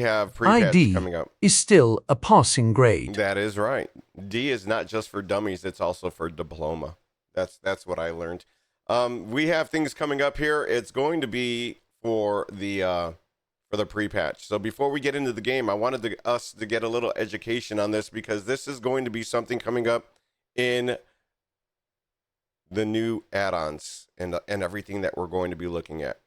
We have pre-patch ID coming up. is still a passing grade. That is right. D is not just for dummies; it's also for diploma. That's what I learned. We have things coming up here. It's going to be for the pre-patch. So before we get into the game, I wanted us to get a little education on this because this is going to be something coming up in the new add-ons and everything that we're going to be looking at.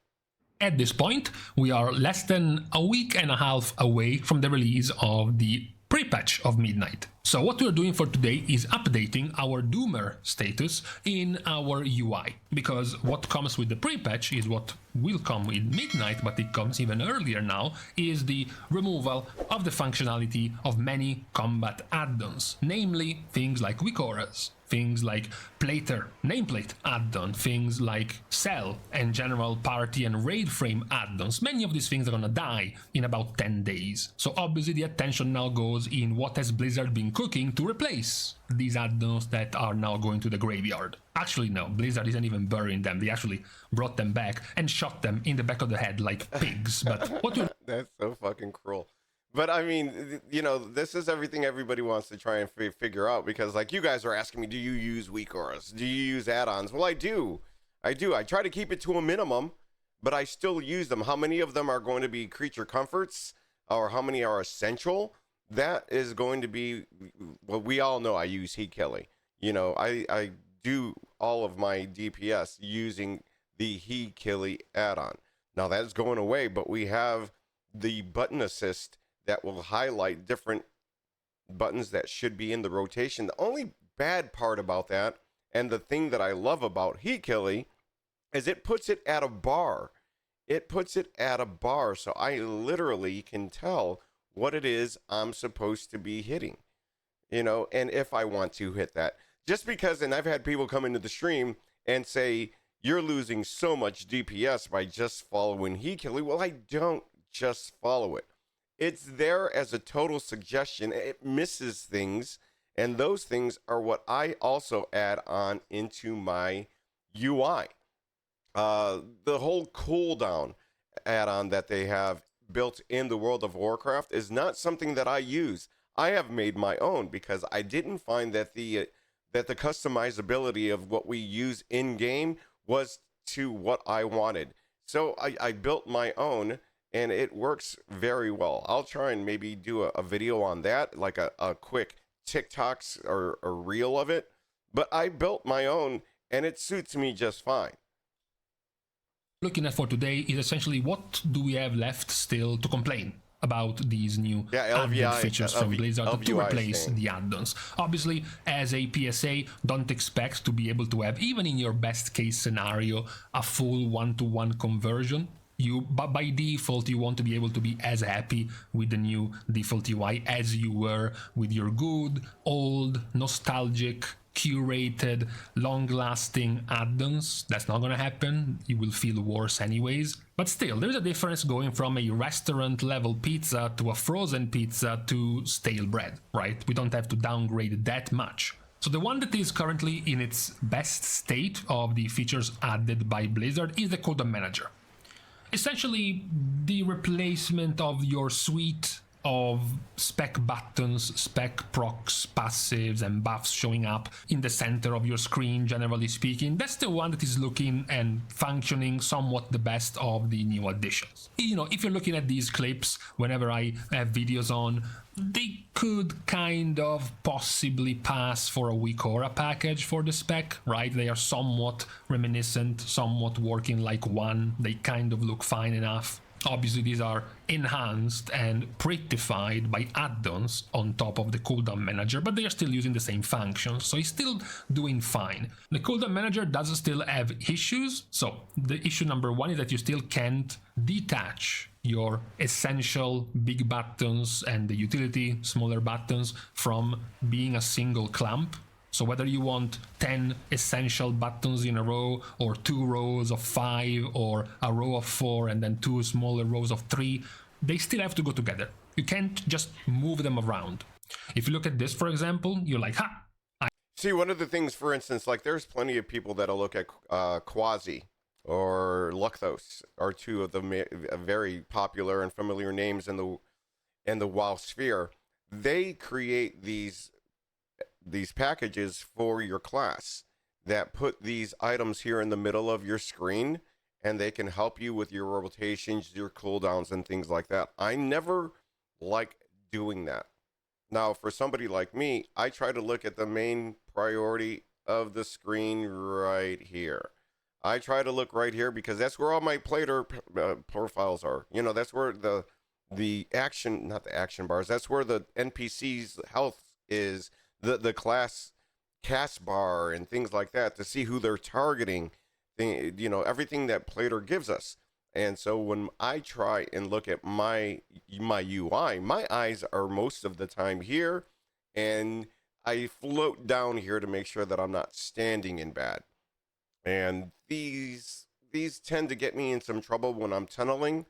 At this point, we are less than a week and a half away from the release of the pre-patch of Midnight. So what we're doing for today is updating our Doomer status in our UI, because what comes with the pre-patch is what will come with Midnight, but it comes even earlier now, is the removal of the functionality of many combat add-ons, namely things like weak auras, things like plater, nameplate add-on, things like cell and general party and raid frame add-ons. Many of these things are gonna die in about 10 days. So obviously the attention now goes in what has Blizzard been cooking to replace these add-ons that are now going to the graveyard. Actually, no, Blizzard isn't even burying them. They actually brought them back and shot them in the back of the head like pigs. But what you That's so fucking cruel. But I mean, this is everything everybody wants to try and figure out because, like, you guys are asking me, do you use weak auras? Do you use add-ons? Well, I do. I try to keep it to a minimum, but I still use them. How many of them are going to be creature comforts or how many are essential? That is going to be, well, we all know I use Heat Kelly. I do all of my DPS using the Heat Kelly add-on. Now that is going away, but we have the button assist that will highlight different buttons that should be in the rotation. The only bad part about that, and the thing that I love about Heat Kelly, is it puts it at a bar. It puts it at a bar, so I literally can tell what it is I'm supposed to be hitting, and if I want to hit that. Just because, and I've had people come into the stream and say, you're losing so much DPS by just following Heat Kelly. Well, I don't just follow it. It's there as a total suggestion. It misses things, and those things are what I also add on into my UI. The whole cooldown add-on that they have built in the World of Warcraft is not something that I use. I have made my own because I didn't find that the customizability of what we use in game was to what I wanted. So I built my own, and it works very well. I'll try and maybe do a video on that, like a quick TikToks or a reel of it. But I built my own, and it suits me just fine. looking at for today is essentially what do we have left still to complain about these new added features from Blizzard to replace the add-ons. Obviously, as a PSA, don't expect to be able to have, even in your best case scenario, a full one-to-one conversion. But by default, you want to be able to be as happy with the new default UI as you were with your good, old, nostalgic, curated, long-lasting add-ons. That's not gonna happen. You will feel worse anyways. But still, there's a difference going from a restaurant-level pizza to a frozen pizza to stale bread, right? We don't have to downgrade that much. So the one that is currently in its best state of the features added by Blizzard is the cooldown manager. Essentially, the replacement of your suite of spec buttons, spec procs, passives, and buffs showing up in the center of your screen, generally speaking. That's the one that is looking and functioning somewhat the best of the new additions. If you're looking at these clips, whenever I have videos on, they could kind of possibly pass for a weak aura package for the spec, right? They are somewhat reminiscent, somewhat working like one. They kind of look fine enough. Obviously, these are enhanced and prettified by add-ons on top of the cooldown manager, but they are still using the same functions, so it's still doing fine. The cooldown manager does still have issues. So the issue number one is that you still can't detach your essential big buttons and the utility smaller buttons from being a single clump. So whether you want 10 essential buttons in a row, or 2 rows of 5, or a row of 4 and then 2 smaller rows of 3, they still have to go together. You can't just move them around. If you look at this, for example, you're like, See, one of the things, for instance, like there's plenty of people that'll look at Quasi or Luxthos, are two of the very popular and familiar names in the and the WoW Sphere, they create these packages for your class that put these items here in the middle of your screen, and they can help you with your rotations, your cooldowns, and things like that. I never like doing that. Now, for somebody like me, I try to look at the main priority of the screen right here. I try to look right here because that's where all my player profiles are. You know, that's where the action, not the action bars, that's where the NPC's health is, the class cast bar and things like that, to see who they're targeting, you know, everything that player gives us. And so when I try and look at my UI, my eyes are most of the time here, and I float down here to make sure that I'm not standing in bad. And these tend to get me in some trouble when I'm tunneling,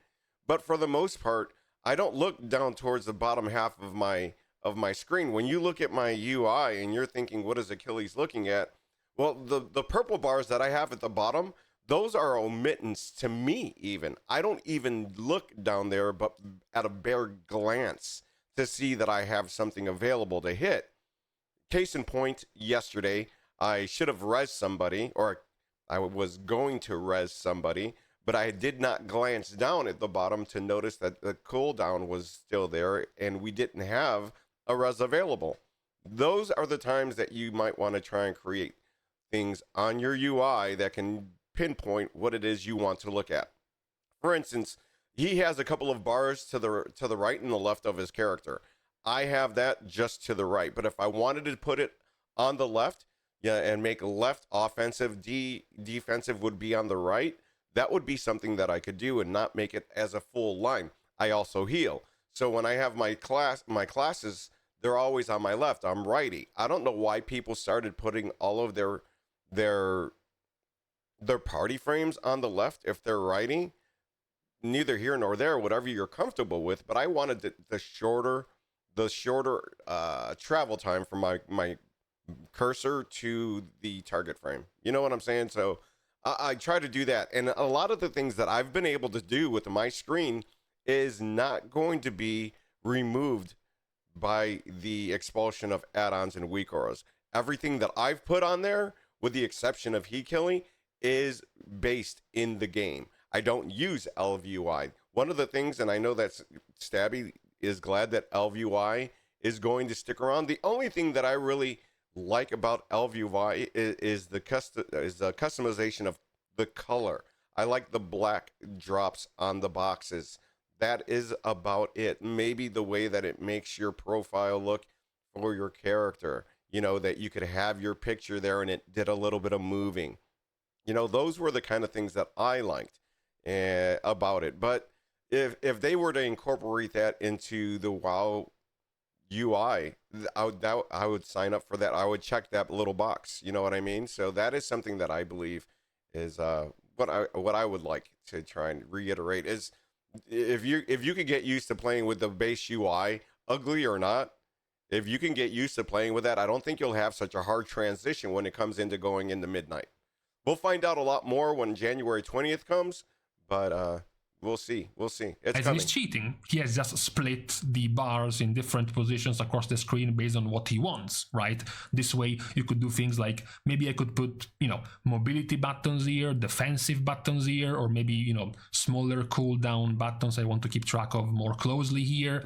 but for the most part, I don't look down towards the bottom half of my screen. When you look at my UI and you're thinking, what is Achilles looking at? Well, the purple bars that I have at the bottom, those are omittance to me even. I don't even look down there, but at a bare glance to see that I have something available to hit. Case in point, yesterday, I should have res somebody, or I was going to res somebody, but I did not glance down at the bottom to notice that the cooldown was still there and we didn't have a res available. Those are the times that you might want to try and create things on your UI that can pinpoint what it is you want to look at. For instance, he has a couple of bars to the right and the left of his character. I have that just to the right, but if I wanted to put it on the left, yeah, and make left offensive, defensive would be on the right, that would be something that I could do and not make it as a full line. I also heal. So when I have my classes, they're always on my left. I'm righty. I don't know why people started putting all of their party frames on the left if they're righty. Neither here nor there, whatever you're comfortable with, but I wanted the shorter travel time from my cursor to the target frame. You know what I'm saying? So I try to do that. And a lot of the things that I've been able to do with my screen is not going to be removed by the expulsion of add-ons and weak auras. Everything that I've put on there, with the exception of heat killing, is based in the game. I don't use LVUI. One of the things, and I know that Stabby is glad that LVUI is going to stick around. The only thing that I really like about LVUI is the customization of the color. I like the black drops on the boxes. That is about it. Maybe the way that it makes your profile look for your character, you know, that you could have your picture there and it did a little bit of moving. You know, those were the kind of things that I liked about it. But if they were to incorporate that into the WoW UI, I would sign up for that. I would check that little box. You know what I mean? So that is something that I believe is what I would like to try and reiterate is if you could get used to playing with the base UI, ugly or not, if you can get used to playing with that, I don't think you'll have such a hard transition when it comes into going into midnight. We'll find out a lot more when January 20th comes, but we'll see. It's As coming. he's cheating, he has just split the bars in different positions across the screen based on what he wants, right? This way, you could do things like, maybe I could put, mobility buttons here, defensive buttons here, or maybe, smaller cooldown buttons I want to keep track of more closely here.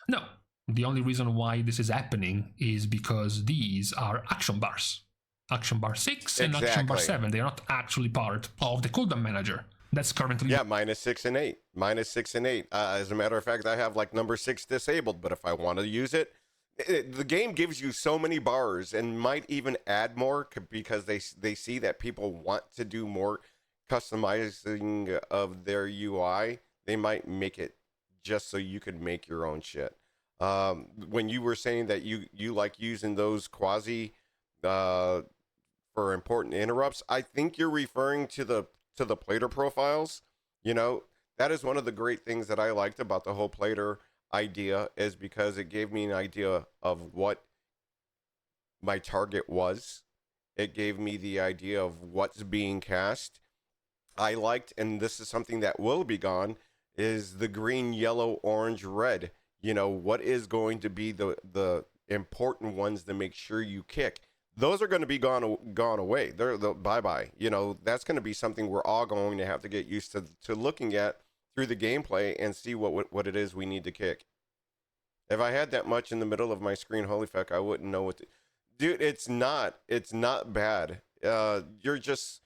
No, the only reason why this is happening is because these are action bars. Action bar 6 and action bar 7. They're not actually part of the cooldown manager. That's currently... Yeah, -6 and 8. -6 and 8. As a matter of fact, I have like number 6 disabled, but if I want to use it, the game gives you so many bars and might even add more because they see that people want to do more customizing of their UI. They might make it just so you could make your own shit. When you were saying that you like using those quasi for important interrupts, I think you're referring to the plater profiles. That is one of the great things that I liked about the whole plater idea, is because it gave me an idea of what my target was. It gave me the idea of what's being cast. I liked, and this is something that will be gone, is the green, yellow, orange, red. You know, what is going to be the important ones to make sure you kick? Those are going to be gone away. They're bye-bye. You know, that's going to be something we're all going to have to get used to looking at through the gameplay and see what it is we need to kick. If I had that much in the middle of my screen, holy fuck, I wouldn't know what to... Dude, it's not bad. You're just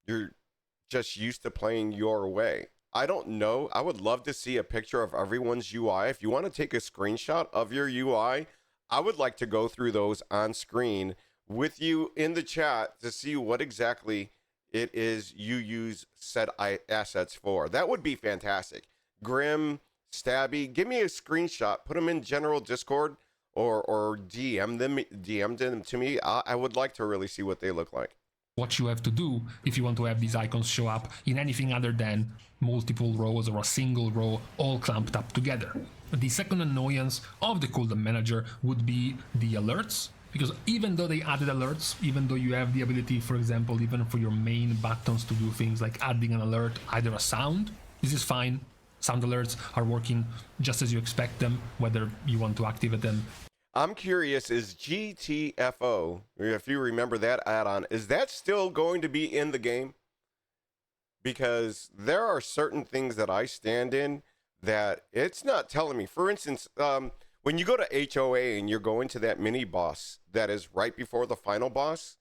used to playing your way. I don't know. I would love to see a picture of everyone's UI. If you want to take a screenshot of your UI, I would like to go through those on screen with you in the chat to see what exactly it is you use said assets for. That would be fantastic. Grim, Stabby, give me a screenshot, put them in general Discord or DM them to me. I would like to really see what they look like. What you have to do if you want to have these icons show up in anything other than multiple rows or a single row all clumped up together. The second annoyance of the cooldown manager would be the alerts, because even though they added alerts, even though you have the ability, for example, even for your main buttons to do things like adding an alert, either a sound, this is fine. Sound alerts are working just as you expect them, whether you want to activate them. I'm curious, is GTFO, if you remember that add-on, is that still going to be in the game? Because there are certain things that I stand in that it's not telling me. For instance, when you go to HOA and you're going to that mini boss that is right before the final boss,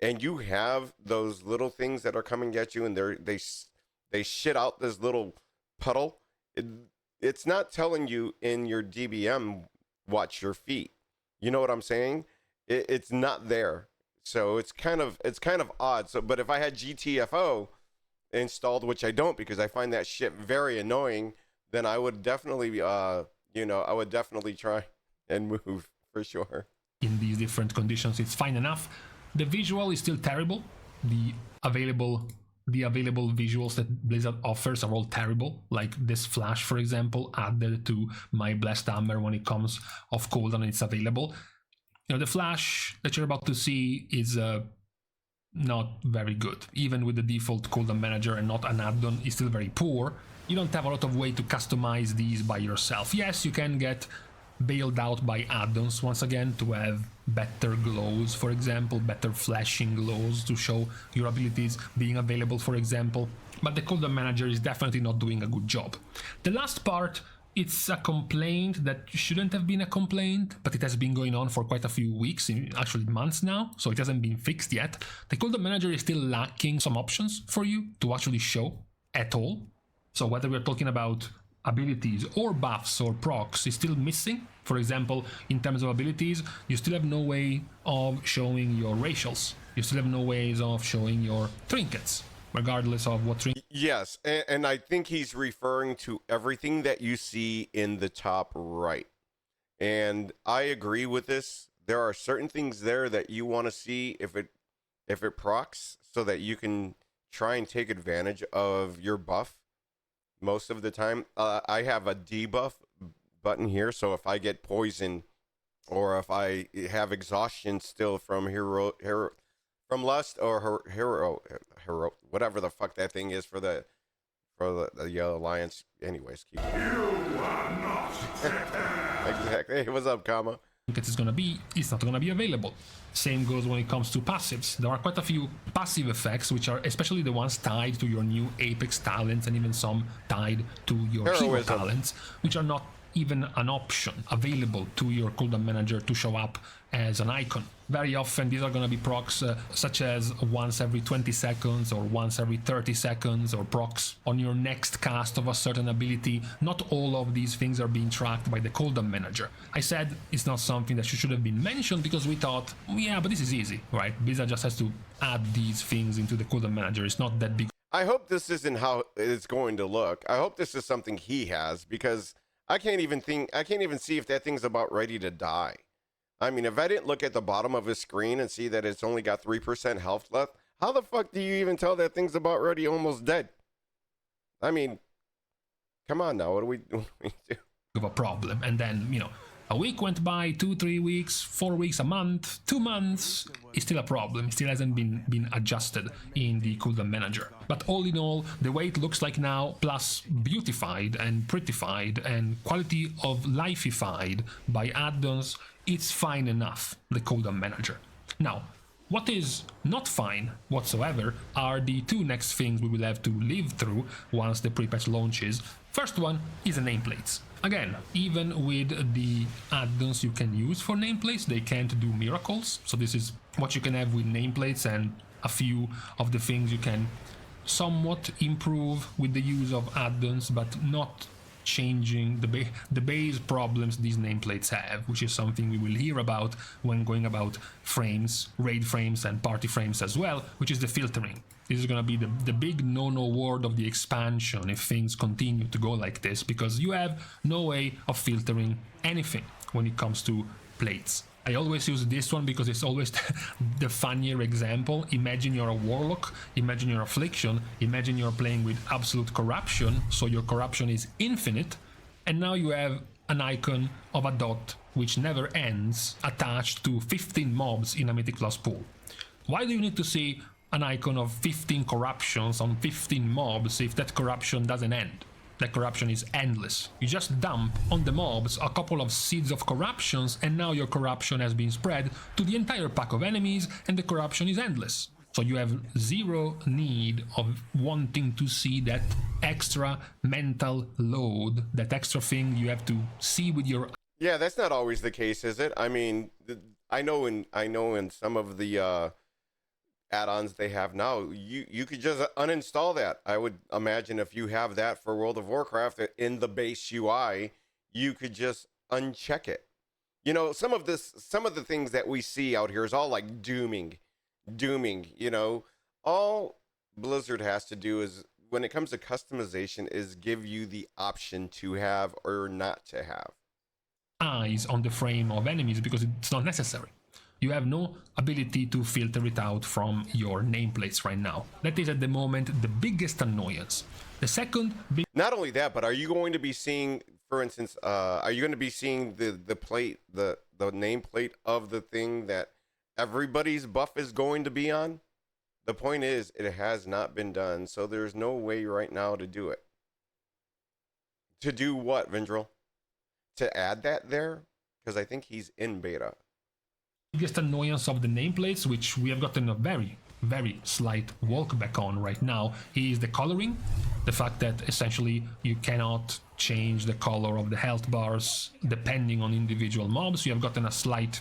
and you have those little things that are coming at you and they shit out this little puddle, it's not telling you in your DBM watch your feet. You know what I'm saying? It's not there. So it's kind of odd. So, but if I had GTFO installed, which I don't because I find that shit very annoying, then I would definitely, I would definitely try and move for sure. In these different conditions, it's fine enough. The visual is still terrible. The available visuals that Blizzard offers are all terrible, like this flash, for example, added to my blessed hammer when it comes off cooldown and it's available. You know, the flash that you're about to see is not very good. Even with the default cooldown manager and not an add-on, is still very poor. You don't have a lot of way to customize these by yourself. Yes, you can get bailed out by add-ons once again to have better glows, for example, better flashing glows to show your abilities being available, for example, but the cooldown manager is definitely not doing a good job. The last part, it's a complaint that shouldn't have been a complaint, but it has been going on for quite a few weeks, actually months now, so it hasn't been fixed yet. The cooldown manager is still lacking some options for you to actually show at all. So whether we're talking about abilities or buffs or procs is still missing. For example, in terms of abilities, you still have no way of showing your racials. You still have no ways of showing your trinkets, regardless of what trinkets. Yes, and I think he's referring to everything that you see in the top right. And I agree with this. There are certain things there that you want to see if it procs so that you can try and take advantage of your buff. Most of the time, I have a debuff button here, so if I get poison or if I have exhaustion still from from lust or hero, whatever the fuck that thing is for the Yellow Alliance. Anyways, keep. You are not exactly. Hey, what's up, Kama? It's not gonna be available. Same goes when it comes to passives. There are quite a few passive effects, which are especially the ones tied to your new Apex talents and even some tied to your hero talents, which are not even an option available to your cooldown manager to show up as an icon. Very often these are going to be procs such as once every 20 seconds or once every 30 seconds or procs on your next cast of a certain ability. Not all of these things are being tracked by the cooldown manager. I said it's not something that should have been mentioned because we thought, yeah, but this is easy, right? Blizzard just has to add these things into the cooldown manager. It's not that big. I hope this isn't how it's going to look. I hope this is something he has, because I can't even see if that thing's about ready to die. I mean, if I didn't look at the bottom of his screen and see that it's only got 3% health left, how the fuck do you even tell that thing's about ready, almost dead? I mean, come on now, what do we do? Of a problem. And then, A week went by, 2, 3 weeks, 4 weeks, a month, 2 months. It's still a problem. It still hasn't been adjusted in the cooldown manager. But all in all, the way it looks like now, plus beautified and prettified and quality of lifeified by add-ons, it's fine enough, the cooldown manager. Now, what is not fine whatsoever are the 2 next things we will have to live through once the pre-patch launches. First one is the nameplates. Again, even with the add-ons you can use for nameplates, they can't do miracles. So this is what you can have with nameplates, and a few of the things you can somewhat improve with the use of add-ons, but not changing the base problems these nameplates have, which is something we will hear about when going about frames, raid frames and party frames as well, which is the filtering. This is going to be the big no-no word of the expansion if things continue to go like this, because you have no way of filtering anything when it comes to plates. I always use this one because it's always the funnier example. Imagine you're a warlock, imagine you're affliction, imagine you're playing with absolute corruption, so your corruption is infinite, and now you have an icon of a dot which never ends attached to 15 mobs in a Mythic Plus pool. Why do you need to see an icon of 15 corruptions on 15 mobs if that corruption doesn't end? That corruption is endless. You just dump on the mobs a couple of seeds of corruptions, and now your corruption has been spread to the entire pack of enemies, and the corruption is endless. So you have zero need of wanting to see that extra mental load, that extra thing you have to see with your... Yeah, that's not always the case, is it? I mean, I know in some of the add-ons they have now, you could just uninstall that. I would imagine if you have that for World of Warcraft in the base UI, you could just uncheck it. You know, some of the things that we see out here is all like dooming, you know. All Blizzard has to do is, when it comes to customization, is give you the option to have or not to have eyes on the frame of enemies, because it's not necessary. You have no ability to filter it out from your nameplates right now. That is at the moment the biggest annoyance. The second big... Not only that, but are you going to be seeing, for instance, are you going to be seeing the plate, the nameplate of the thing that everybody's buff is going to be on? The point is, it has not been done, so there's no way right now to do it. To do what, Vindrel? To add that there? Because I think he's in beta. Biggest annoyance of the nameplates, which we have gotten a very, very slight walk back on right now, is the coloring. The fact that essentially you cannot change the color of the health bars depending on individual mobs. You have gotten a slight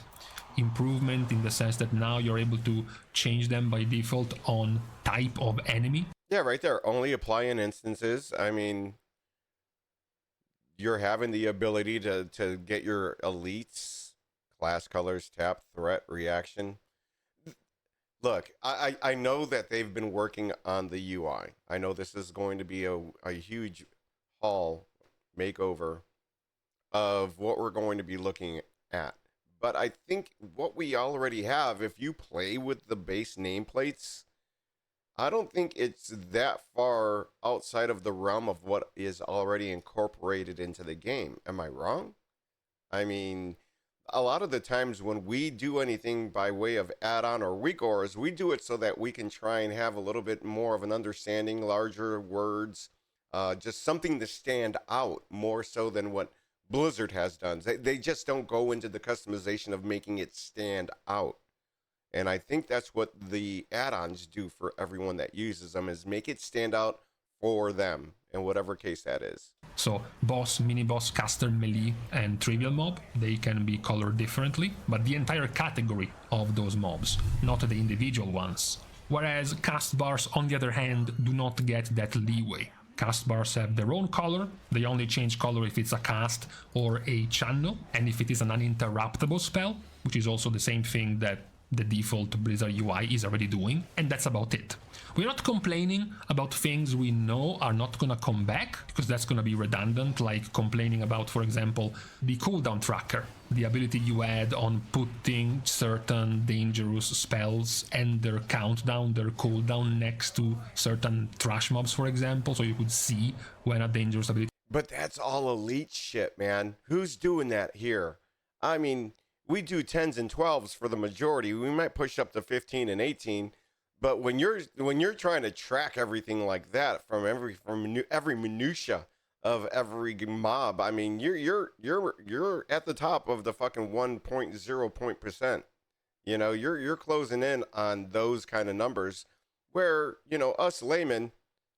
improvement in the sense that now you're able to change them by default on type of enemy. Yeah, right there. Only apply in instances. I mean, you're having the ability to get your elites, class colors, tap, threat, reaction. Look, I know that they've been working on the UI. I know this is going to be a huge haul makeover of what we're going to be looking at. But I think what we already have, if you play with the base nameplates, I don't think it's that far outside of the realm of what is already incorporated into the game. Am I wrong? I mean, a lot of the times when we do anything by way of add-on or weak auras, we do it so that we can try and have a little bit more of an understanding, larger words, just something to stand out more so than what Blizzard has done. They just don't go into the customization of making it stand out. And I think that's what the add-ons do for everyone that uses them, is make it stand out for them, in whatever case that is. So boss, mini-boss, caster, melee, and trivial mob, they can be colored differently, but the entire category of those mobs, not the individual ones. Whereas cast bars, on the other hand, do not get that leeway. Cast bars have their own color, they only change color if it's a cast or a channel, and if it is an uninterruptible spell, which is also the same thing that the default Blizzard UI is already doing, and that's about it. We're not complaining about things we know are not gonna come back, because that's gonna be redundant, like complaining about, for example, the cooldown tracker, the ability you add on putting certain dangerous spells and their countdown, their cooldown next to certain trash mobs, for example, so you could see when a dangerous ability... But that's all elite shit, man. Who's doing that here? I mean, we do 10s and 12s for the majority. We might push up to 15 and 18, but when you're trying to track everything like that from every minutia of every mob, I mean, you're at the top of the fucking 1.0%. You know, you're closing in on those kind of numbers where, you know, us laymen,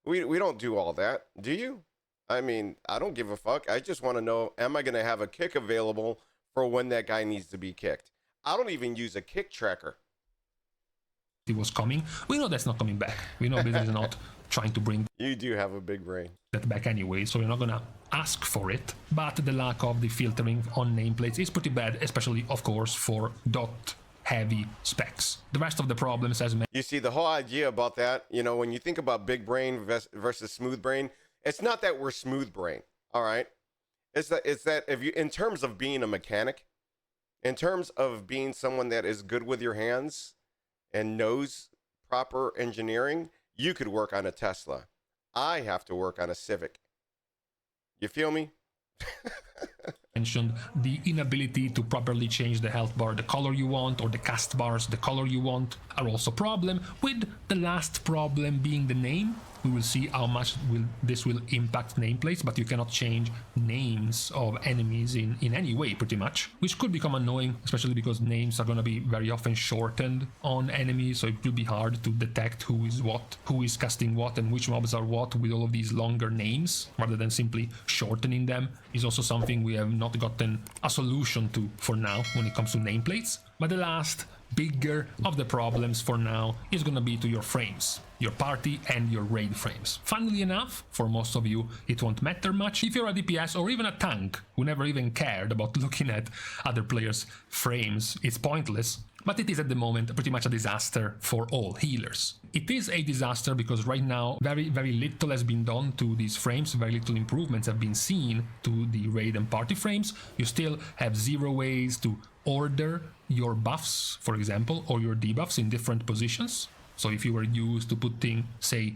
we don't do all that. Do you? I mean, I don't give a fuck. I just want to know, am I going to have a kick available for when that guy needs to be kicked? I don't even use a kick tracker. It was coming. We know that's not coming back. We know Blizzard is not trying to bring you do have a big brain that back anyway, so we're not gonna ask for it. But the lack of the filtering on nameplates is pretty bad, especially of course for dot heavy specs. The rest of the problems, as you see, the whole idea about that, you know, when you think about big brain versus smooth brain, it's not that we're smooth brain, all right? It's that if you, in terms of being a mechanic, in terms of being someone that is good with your hands and knows proper engineering, you could work on a Tesla. I have to work on a Civic. You feel me? mentioned, the inability to properly change the health bar the color you want, or the cast bars the color you want, are also a problem, with the last problem being the name. We will see how much this will impact nameplates, but you cannot change names of enemies in any way, pretty much, which could become annoying, especially because names are going to be very often shortened on enemies, so it will be hard to detect who is what, who is casting what, and which mobs are what with all of these longer names, rather than simply shortening them, is also something we have not gotten a solution to for now when it comes to nameplates. But the last bigger of the problems for now is gonna be to your frames, your party and your raid frames. Funnily enough, for most of you it won't matter much if you're a DPS or even a tank who never even cared about looking at other players' frames. It's pointless, but it is at the moment pretty much a disaster for all healers. It is a disaster because right now very little has been done to these frames, very little improvements have been seen to the raid and party frames. You still have zero ways to order your buffs, for example, or your debuffs in different positions. So if you were used to putting, say,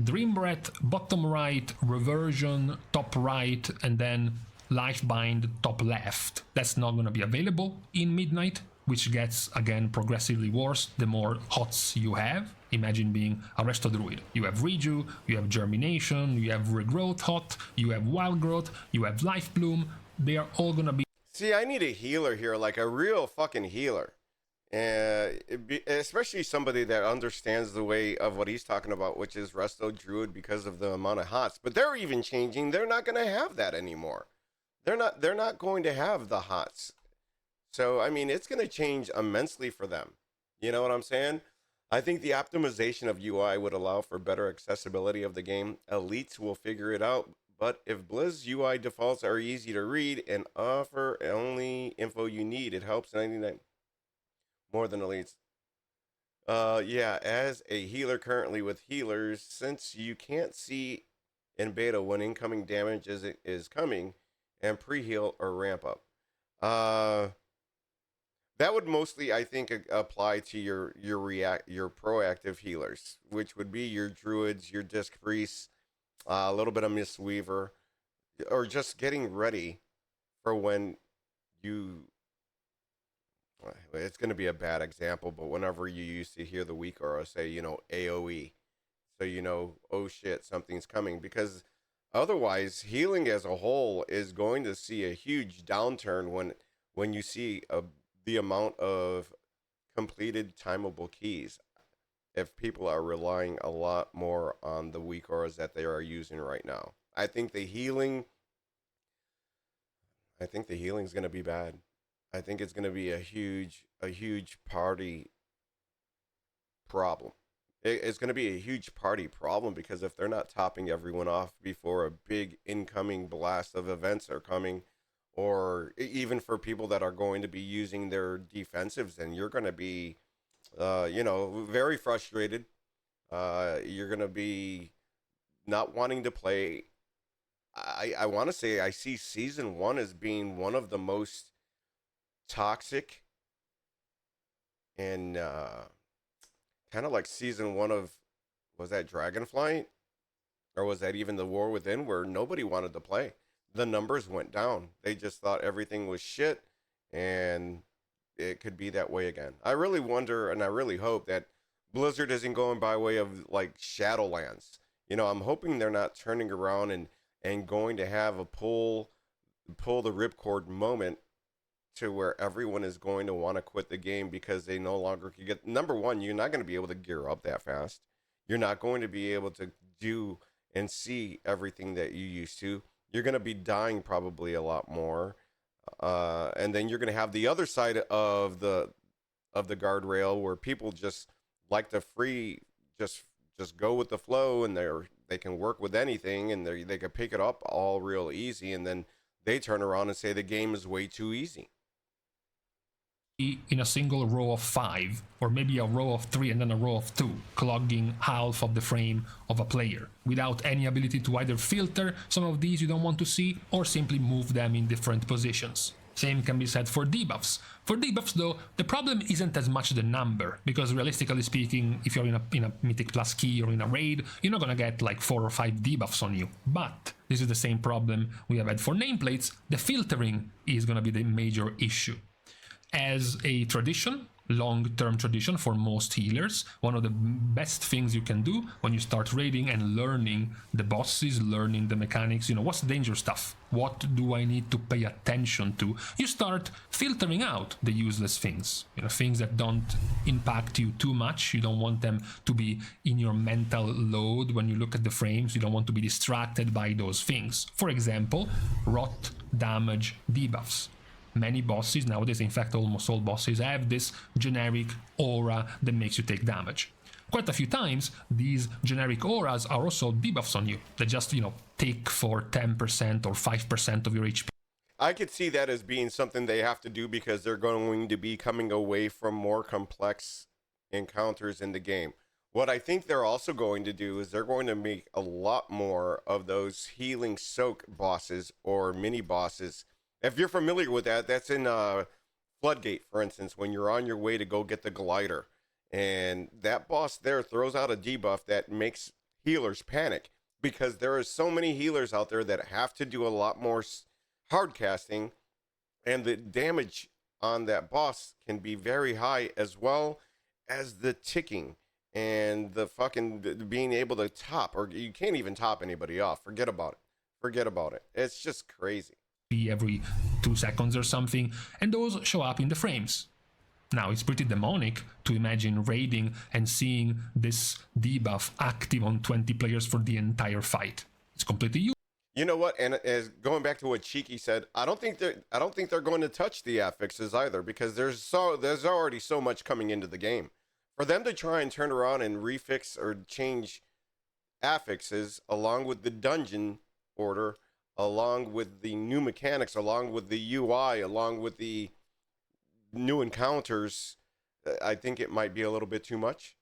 Dream Breath bottom right, Reversion top right, and then Lifebind top left, that's not going to be available in Midnight, which gets, again, progressively worse the more HOTS you have. Imagine being a Resto Druid. You have Reju, you have Germination, you have Regrowth HOT, you have Wild Growth, you have Life Bloom. They are all going to be... See, I need a healer here, like a real fucking healer. And especially somebody that understands the way of what he's talking about, which is Resto Druid, because of the amount of HOTS. But they're even changing. They're not going to have that anymore. They're not going to have the HOTS. So, I mean, it's going to change immensely for them. You know what I'm saying? I think the optimization of UI would allow for better accessibility of the game. Elites will figure it out. But if Blizz UI defaults are easy to read and offer only info you need, it helps 99 more than elites. Yeah, as a healer currently with healers, since you can't see in beta when incoming damage is coming, and pre-heal or ramp up. That would mostly, I think, apply to your proactive healers, which would be your druids, your disc priests, a little bit of Mistweaver, or just getting ready for when you... It's going to be a bad example, but whenever you used to hear the weak aura say, you know, AoE, so you know, oh shit, something's coming, because otherwise healing as a whole is going to see a huge downturn when you see the amount of completed timeable keys, if people are relying a lot more on the weak auras that they are using right now. I think the healing is going to be bad. I think it's going to be a huge party problem. It's going to be a huge party problem, because if they're not topping everyone off before a big incoming blast of events are coming, or even for people that are going to be using their defensives, then you're going to be, you know, very frustrated. You're going to be not wanting to play. I want to say I see Season 1 as being one of the most toxic and kind of like Season 1 of, was that Dragonflight? Or was that even the War Within, where nobody wanted to play? The numbers went down. They just thought everything was shit. and it could be that way again. I really wonder, and I really hope that Blizzard isn't going by way of like Shadowlands. You know, I'm hoping they're not turning around and going to have a pull the ripcord moment to where everyone is going to want to quit the game because they no longer can get. Number one, you're not going to be able to gear up that fast. You're not going to be able to do and see everything that you used to. You're going to be dying probably a lot more. And then you're going to have the other side of the guardrail where people just like to just go with the flow, and they can work with anything, and they can pick it up all real easy, and then they turn around and say the game is way too easy. In a single row of 5, or maybe a row of 3 and then a row of 2, clogging half of the frame of a player, without any ability to either filter some of these you don't want to see, or simply move them in different positions. Same can be said for debuffs. For debuffs though, the problem isn't as much the number, because realistically speaking, if you're in a Mythic Plus key or in a raid, you're not gonna get like 4 or 5 debuffs on you. But this is the same problem we have had for nameplates. The filtering is gonna be the major issue. As a tradition, long-term tradition for most healers, one of the best things you can do when you start raiding and learning the bosses, learning the mechanics, you know, what's the danger stuff? What do I need to pay attention to? You start filtering out the useless things, you know, things that don't impact you too much. You don't want them to be in your mental load when you look at the frames. You don't want to be distracted by those things. For example, rot damage debuffs. Many bosses nowadays, in fact almost all bosses, have this generic aura that makes you take damage. Quite a few times, these generic auras are also debuffs on you that just, you know, take for 10% or 5% of your HP. I could see that as being something they have to do because they're going to be coming away from more complex encounters in the game. What I think they're also going to do is they're going to make a lot more of those healing soak bosses or mini bosses. If you're familiar with that, that's in Floodgate, for instance, when you're on your way to go get the glider. And that boss there throws out a debuff that makes healers panic because there are so many healers out there that have to do a lot more hard casting. And the damage on that boss can be very high, as well as the ticking and the fucking being able to top. Or you can't even top anybody off. Forget about it. Forget about it. It's just crazy. Every 2 seconds or something, and those show up in the frames. Now, it's pretty demonic to imagine raiding and seeing this debuff active on 20 players for the entire fight. It's completely useless. You know what? And as going back to what Cheeky said, I don't think they're going to touch the affixes either, because there's already so much coming into the game. For them to try and turn around and refix or change affixes along with the dungeon order, along with the new mechanics, along with the UI, along with the new encounters, I think it might be a little bit too much.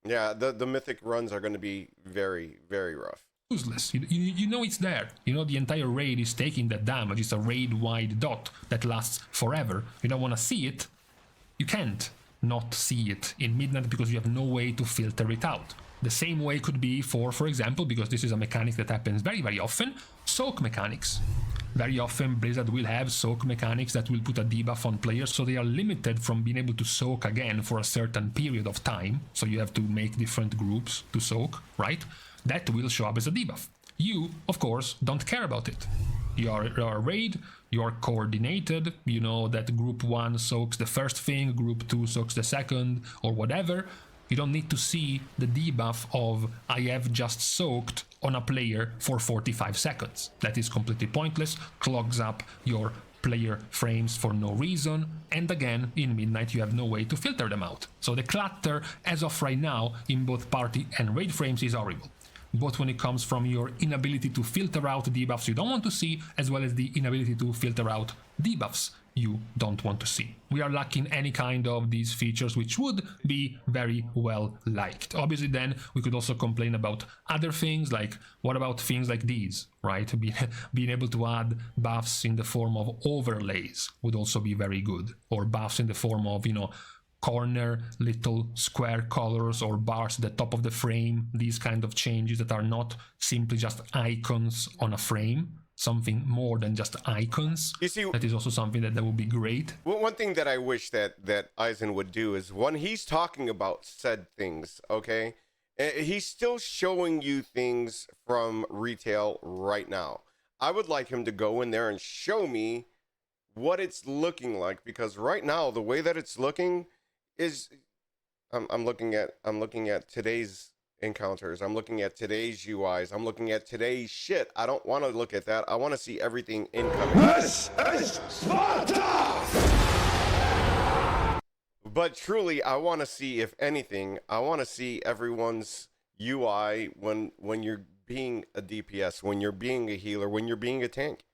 Yeah, the mythic runs are going to be very, very rough. Useless. You know it's there. You know the entire raid is taking that damage. It's a raid-wide dot that lasts forever. You don't want to see it. You can't not see it in Midnight because you have no way to filter it out. The same way could be for example, because this is a mechanic that happens very, very often, soak mechanics. Very often Blizzard will have soak mechanics that will put a debuff on players, so they are limited from being able to soak again for a certain period of time. So you have to make different groups to soak, right? That will show up as a debuff. You, of course, don't care about it. You are a raid, you are coordinated, you know that group 1 soaks the first thing, group 2 soaks the second, or whatever. You don't need to see the debuff of I have just soaked on a player for 45 seconds. That is completely pointless, clogs up your player frames for no reason, and again, in Midnight you have no way to filter them out. So the clutter, as of right now, in both party and raid frames is horrible. Both when it comes from your inability to filter out debuffs you don't want to see, as well as the inability to filter out debuffs you don't want to see. We are lacking any kind of these features, which would be very well liked. Obviously then we could also complain about other things, like what about things like these, right? Being able to add buffs in the form of overlays would also be very good, or buffs in the form of, you know, corner little square colors or bars at the top of the frame, these kind of changes that are not simply just icons on a frame. something more than just icons. You see, that is also something that would be great. One thing that I wish that Izen would do is when he's talking about said things, okay, he's still showing you things from retail right now. I would like him to go in there and show me what it's looking like, because right now the way that it's looking is I'm looking at today's encounters, I'm looking at today's UIs, I'm looking at today's shit. I don't want to look at that. I want to see everything incoming. This is Sparta! But truly, I want to see, if anything, I want to see everyone's UI when you're being a DPS, when you're being a healer, when you're being a tank.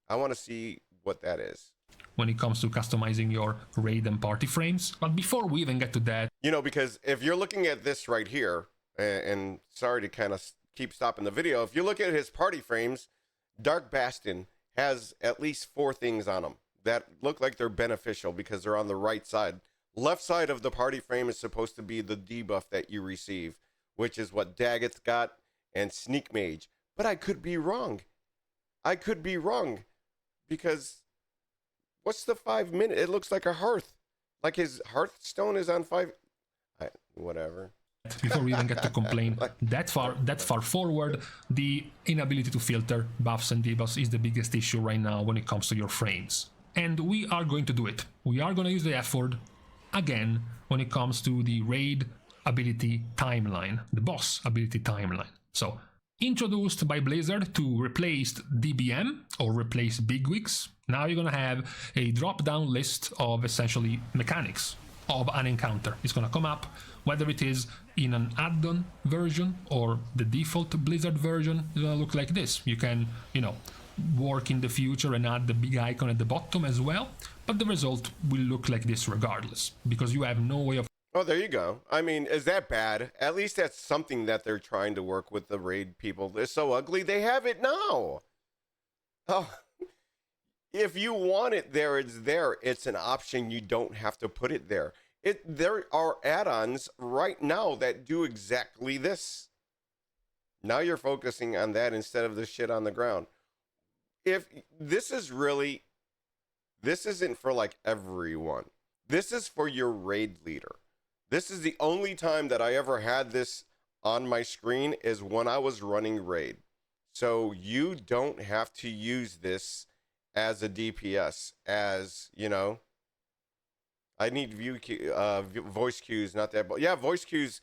I want to see what that is. When it comes to customizing your raid and party frames. But before we even get to that... You know, because if you're looking at this right here, and sorry to kind of keep stopping the video, if you look at his party frames, Dark Bastion has at least 4 things on them that look like they're beneficial because they're on the right side. Left side of the party frame is supposed to be the debuff that you receive, which is what Daggett got and Sneak Mage. But I could be wrong. I could be wrong, because what's the 5 minute? It looks like a hearth. Like his hearthstone is on 5. Whatever. Before we even get to complain that far forward, the inability to filter buffs and debuffs is the biggest issue right now when it comes to your frames. And we are going to do it. We are going to use the effort again when it comes to the raid ability timeline, the boss ability timeline. So, introduced by Blizzard to replace DBM or replace bigwigs, now you're going to have a drop-down list of essentially mechanics of an encounter. It's going to come up, whether it is in an add-on version or the default Blizzard version. It's going to look like this. You can, work in the future and add the big icon at the bottom as well, but the result will look like this regardless, because you have no way of... Oh, there you go. I mean, is that bad? At least that's something that they're trying to work with the raid people. They're so ugly, they have it now. Oh, if you want it there, it's there. It's an option. You don't have to put it there. There are add-ons right now that do exactly this. Now you're focusing on that instead of the shit on the ground. If this isn't for like everyone. This is for your raid leader. This is the only time that I ever had this on my screen is when I was running raid. So you don't have to use this as a DPS, as, I need voice cues, not that, but yeah, voice cues.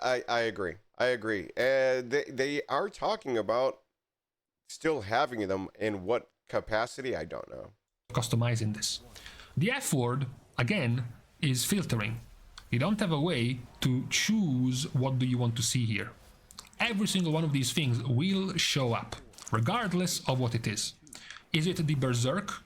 I agree. They are talking about still having them. In what capacity, I don't know. Customizing this. The F word, again, is filtering. You don't have a way to choose what do you want to see here. Every single one of these things will show up, regardless of what it is. Is it the Berserk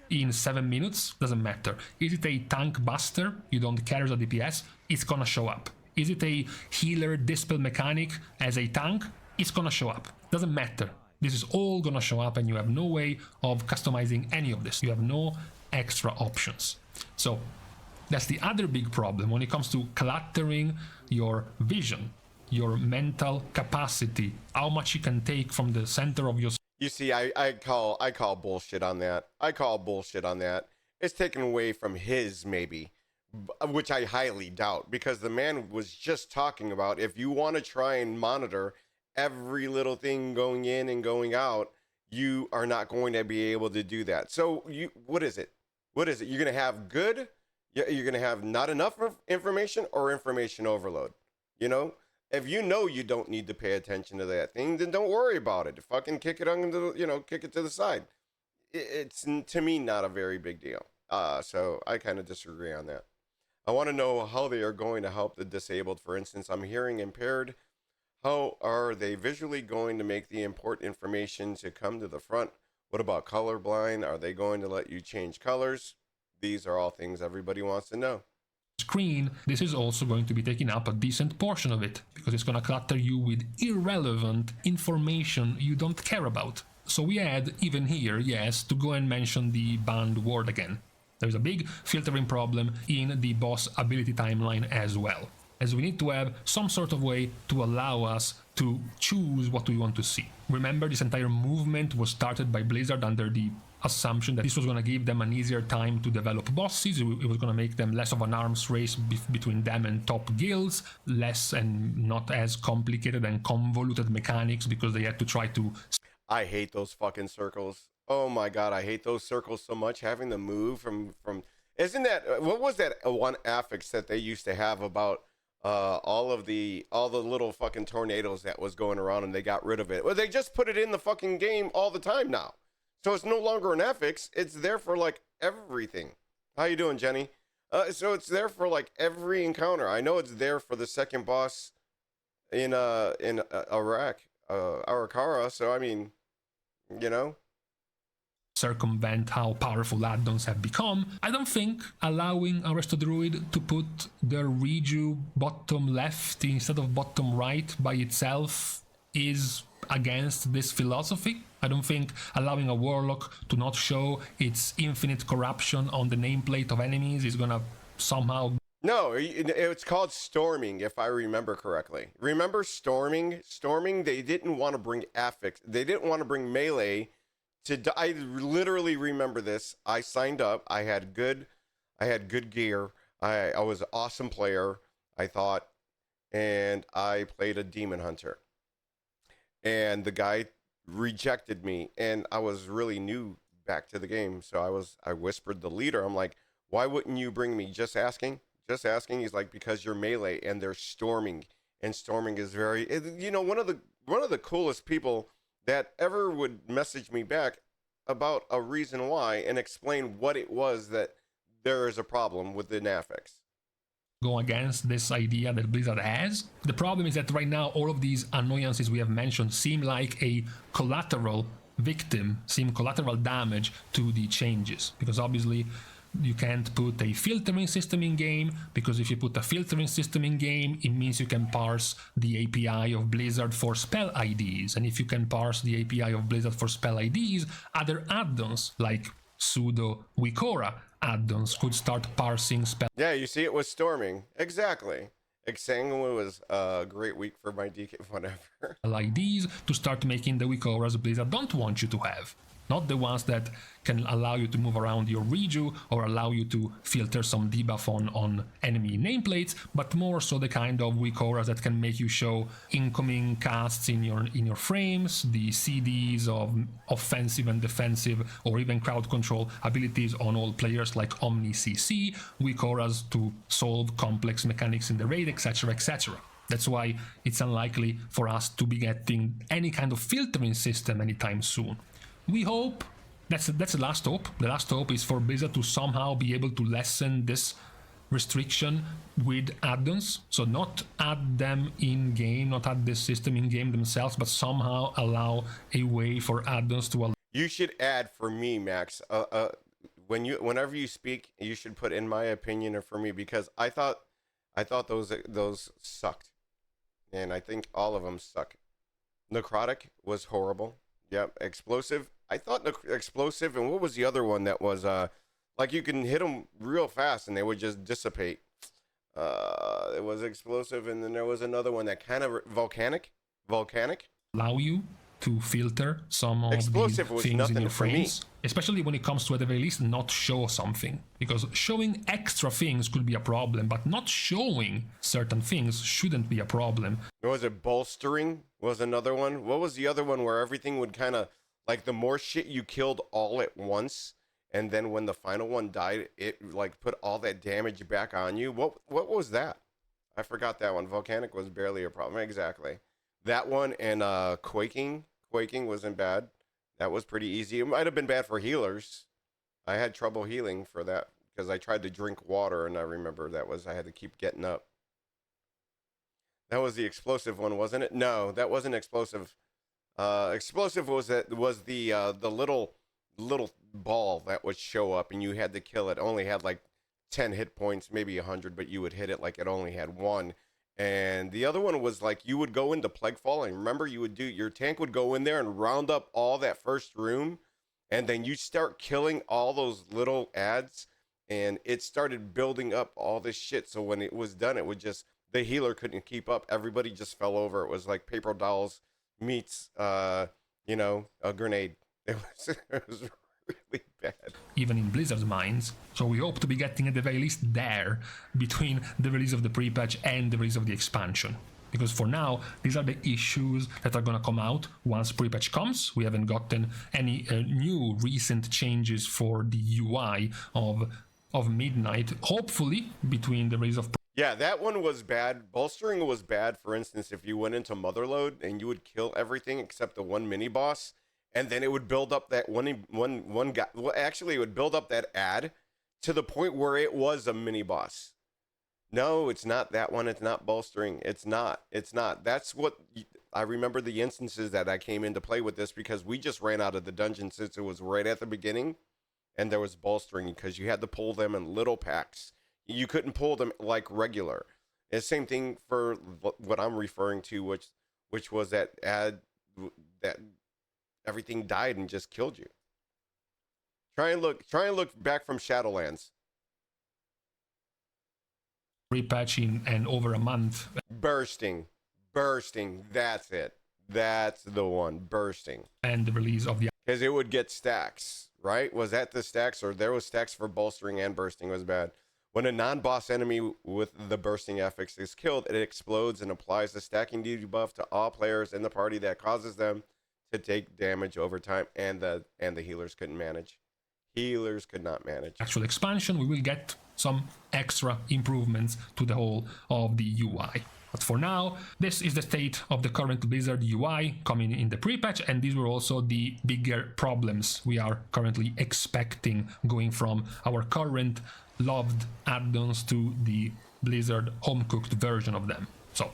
in 7 minutes? Doesn't matter. Is it a tank buster? You don't care as a DPS? It's gonna show up. Is it a healer dispel mechanic as a tank? It's gonna show up. Doesn't matter. This is all gonna show up and you have no way of customizing any of this. You have no extra options. So that's the other big problem when it comes to cluttering your vision, your mental capacity, how much you can take from the center of your... You see, I call bullshit on that. I call bullshit on that. It's taken away from his, maybe, which I highly doubt, because the man was just talking about if you want to try and monitor every little thing going in and going out, you are not going to be able to do that. So what is it? What is it? You're going to have good, you're going to have not enough information, or information overload. If you don't need to pay attention to that thing, then don't worry about it. Fucking kick it on the, kick it to the side. It's, to me, not a very big deal. So I kind of disagree on that. I want to know how they are going to help the disabled. For instance, I'm hearing impaired. How are they visually going to make the important information to come to the front? What about colorblind? Are they going to let you change colors? These are all things everybody wants to know. Screen, this is also going to be taking up a decent portion of it, because it's going to clutter you with irrelevant information you don't care about. So we had, even here, yes, to go and mention the banned word again. There's a big filtering problem in the boss ability timeline as well. as we need to have some sort of way to allow us to choose what we want to see. Remember, this entire movement was started by Blizzard under the assumption that this was going to give them an easier time to develop bosses. It was going to make them less of an arms race between them and top guilds, less and not as complicated and convoluted mechanics because they had to try to... I hate those fucking circles. Oh my god, I hate those circles so much. Having to move from isn't that, what was that one affix that they used to have about all the little fucking tornadoes that was going around, and they got rid of it? Well, they just put it in the fucking game all the time now. So it's no longer an affix. It's there for like everything. How you doing, Jenny? So it's there for like every encounter. I know it's there for the second boss in Iraq, Arakara. So I mean, you know, circumvent how powerful add-ons have become. I don't think allowing a Resto Druid to put their reju bottom left instead of bottom right by itself is against this philosophy. I don't think allowing a Warlock to not show its infinite corruption on the nameplate of enemies is gonna somehow... No, it's called storming, if I remember correctly. Remember storming? Storming, they didn't want to bring affix. They didn't want to bring melee to... I literally remember this. I signed up. I had good gear. I was an awesome player, I thought. And I played a demon hunter. And the guy rejected me, and I was really new back to the game. So I whispered the leader. I'm like, why wouldn't you bring me? Just asking. He's like, because you're melee and they're storming, and storming is very, you know, one of the coolest people that ever would message me back about a reason why and explain what it was that there is a problem with the affix. Go against this idea that Blizzard has. The problem is that right now all of these annoyances we have mentioned seem like a collateral victim, seem collateral damage to the changes, because obviously you can't put a filtering system in game, because if you put a filtering system in game, it means you can parse the API of Blizzard for spell IDs, and if you can parse the API of Blizzard for spell IDs, other add-ons like pseudo Wikora add-ons could start parsing spell. Yeah, you see, it was storming. Exactly. Exsanguine was a great week for my DK, whatever. IDs to start making the Wikoras Blizzard don't want you to have. Not the ones that can allow you to move around your reju or allow you to filter some debuff on enemy nameplates, but more so the kind of Wikoras that can make you show incoming casts in your frames, the CDs of offensive and defensive or even crowd control abilities on all players like Omni CC, Wikoras to solve complex mechanics in the raid, etc, etc. That's why it's unlikely for us to be getting any kind of filtering system anytime soon. We hope, that's the last hope. The last hope is for Blizzard to somehow be able to lessen this restriction with add-ons. So not add them in-game, not add this system in-game themselves, but somehow allow a way for add-ons to allow... You should add for me, Max. Whenever you speak, you should put in my opinion or for me, because I thought those sucked. And I think all of them suck. Necrotic was horrible. Yep, explosive. I thought explosive, and what was the other one that was like you can hit them real fast and they would just dissipate? It was explosive, and then there was another one that kind of volcanic. Allow you to filter some of explosive these things in your frames, especially when it comes to at the very least not show something, because showing extra things could be a problem, but not showing certain things shouldn't be a problem. Was it bolstering? Was another one? What was the other one where everything would kind of like the more shit you killed all at once, and then when the final one died, it like put all that damage back on you? What was that? I forgot that one. Volcanic was barely a problem. Exactly. That one, and quaking wasn't bad. That was pretty easy. It might have been bad for healers. I had trouble healing for that because I tried to drink water, and I remember I had to keep getting up. That was the explosive one, wasn't it? No, that wasn't explosive. Explosive was the little ball that would show up, and you had to kill it. Only had like 10 hit points, maybe 100, but you would hit it like it only had one. And the other one was like you would go into Plaguefall, and remember your tank would go in there and round up all that first room, and then you start killing all those little ads, and it started building up all this shit. So when it was done, it would just the healer couldn't keep up. Everybody just fell over. It was like paper dolls meets, you know, a grenade. It was really bad. Even in Blizzard's minds. So we hope to be getting at the very least there between the release of the pre-patch and the release of the expansion. Because for now, these are the issues that are going to come out once pre-patch comes. We haven't gotten any new recent changes for the UI of Midnight. Hopefully, between the release of... Yeah, that one was bad. Bolstering was bad, for instance, if you went into Motherload and you would kill everything except the one mini-boss, and then it would build up that one guy. Well, actually, it would build up that ad to the point where it was a mini-boss. No, it's not that one. It's not bolstering. It's not. That's what I remember the instances that I came into play with this, because we just ran out of the dungeon since it was right at the beginning, and there was bolstering because you had to pull them in little packs. You couldn't pull them like regular. It's the same thing for what I'm referring to, which was that ad that everything died and just killed you. Try and look back from Shadowlands. Repatching and over a month. Bursting. That's it. That's the one. Bursting. And the release of the... Because it would get stacks, right? Was that the stacks, or there was stacks for bolstering and bursting was bad. When a non-boss enemy with the bursting affix is killed, it explodes and applies the stacking debuff to all players in the party that causes them to take damage over time, and the healers couldn't manage. Healers could not manage. Actual expansion, we will get some extra improvements to the whole of the UI. But for now, this is the state of the current Blizzard UI coming in the pre-patch, and these were also the bigger problems we are currently expecting going from our current loved add-ons to the Blizzard home-cooked version of them. So,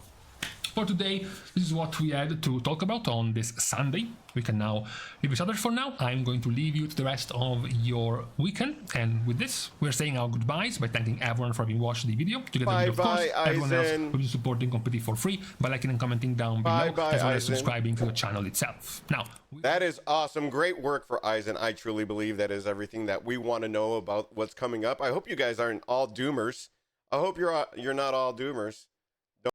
for today, this is what we had to talk about on this Sunday. We can now leave each other for now. I'm going to leave you to the rest of your weekend. And with this, we're saying our goodbyes by thanking everyone for having watched the video. Together with, of course, everyone else who's been supporting completely for free by liking and commenting down below, as well as subscribing to the channel itself. Now, that is awesome. Great work for Izen. I truly believe that is everything that we want to know about what's coming up. I hope you guys aren't all doomers. I hope you're not all doomers.